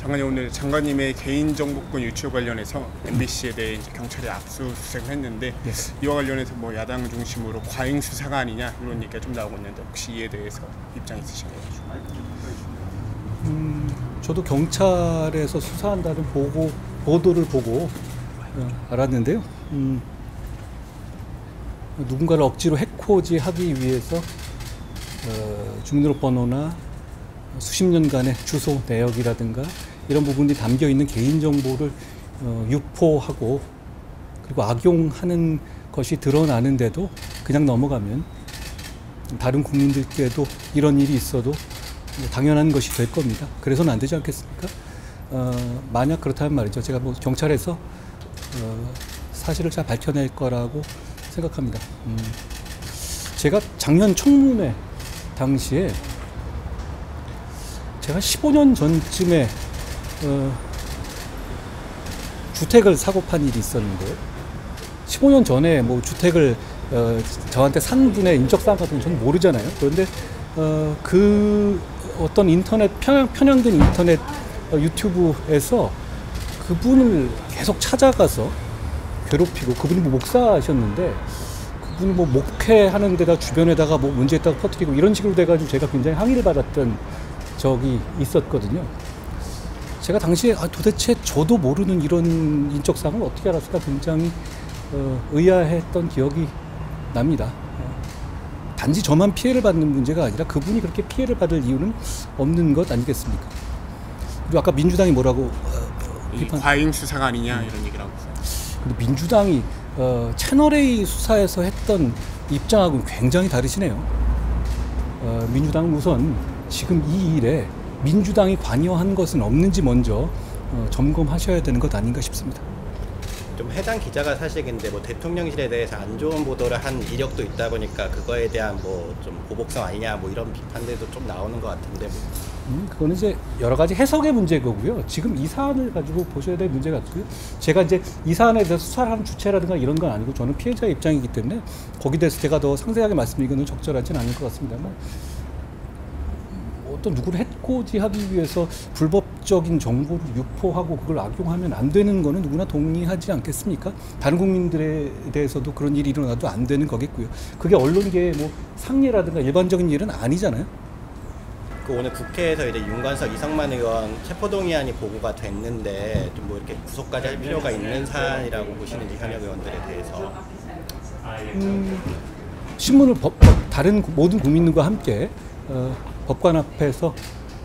장관님, 오늘 장관님의 개인정보권 유출 관련해서 MBC에 대해 이제 경찰이 압수수색을 했는데 이와 관련해서 뭐 야당 중심으로 과잉 수사가 아니냐 이런 얘기가 좀 나오고 있는데 혹시 이에 대해서 입장 있으신가요? 저도 경찰에서 수사한다는 보도를 보고 알았는데요. 누군가를 억지로 해코지하기 위해서 주민등록번호나 수십 년간의 주소 내역이라든가 이런 부분이 담겨 있는 개인정보를 유포하고 그리고 악용하는 것이 드러나는데도 그냥 넘어가면 다른 국민들께도 이런 일이 있어도 당연한 것이 될 겁니다. 그래서는 안 되지 않겠습니까? 만약 그렇다면 말이죠. 제가 뭐 경찰에서 사실을 잘 밝혀낼 거라고 생각합니다. 제가 작년 청문회 당시에 제가 15년 전쯤에 주택을 사고 판 일이 있었는데요. 15년 전에 뭐 주택을 저한테 산 분의 인적사항 같은 건 저는 모르잖아요. 그런데 그 어떤 인터넷 편향된 인터넷 유튜브에서 그분을 계속 찾아가서 괴롭히고, 그분이 뭐 목사셨는데 그분이 뭐 목회하는 데다 주변에다가 뭐 문제 있다고 퍼뜨리고 이런 식으로 돼가지고 제가 굉장히 항의를 받았던 적이 있었거든요. 제가 당시에 도대체 저도 모르는 이런 인적사항을 어떻게 알았을까 굉장히 의아했던 기억이 납니다. 단지 저만 피해를 받는 문제가 아니라 그분이 그렇게 피해를 받을 이유는 없는 것 아니겠습니까? 그리고 아까 민주당이 뭐라고 비판? 과잉 수사가 아니냐 이런 얘기를 하고 있어요. 근데 민주당이 채널A 수사에서 했던 입장하고는 굉장히 다르시네요. 민주당은 우선 지금 이 일에 민주당이 관여한 것은 없는지 먼저 점검하셔야 되는 것 아닌가 싶습니다. 좀 해당 기자가 사실 근데 뭐 대통령실에 대해서 안 좋은 보도를 한 이력도 있다 보니까 그거에 대한 뭐 좀 보복성 아니냐 뭐 이런 비판들도 좀 나오는 것 같은데 그거는 이제 여러 가지 해석의 문제고요. 지금 이 사안을 가지고 보셔야 될 문제 같고요. 제가 이제 이 사안에 대해서 수사를 하는 주체라든가 이런 건 아니고 저는 피해자의 입장이기 때문에 거기에 대해서 제가 더 상세하게 말씀드리기는 적절하진 않을 것 같습니다만, 어떤 누구를 해코지하기 위해서 불법적인 정보를 유포하고 그걸 악용하면 안 되는 거는 누구나 동의하지 않겠습니까? 다른 국민들에 대해서도 그런 일이 일어나도 안 되는 거겠고요. 그게 언론계의 뭐 상례라든가 일반적인 일은 아니잖아요. 그 오늘 국회에서 이제 윤관석, 이성만 의원 체포동의안이 보고가 됐는데 좀 뭐 이렇게 구속까지 할 필요가 있는 사안이라고 보시는지 현역 의원들에 대해서. 신문을 다른 모든 국민들과 함께 법관 앞에서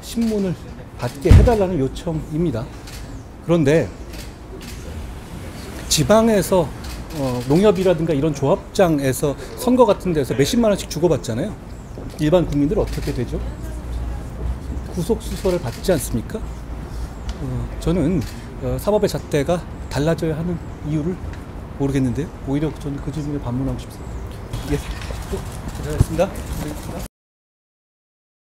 신문을 받게 해달라는 요청입니다. 그런데 지방에서 농협이라든가 이런 조합장에서 선거 같은 데서 몇십만 원씩 주고받잖아요. 일반 국민들 어떻게 되죠? 구속수사를 받지 않습니까? 저는 사법의 잣대가 달라져야 하는 이유를 모르겠는데요. 오히려 저는 그 주민을 반문하고 싶습니다. 예, 고생하셨습니다.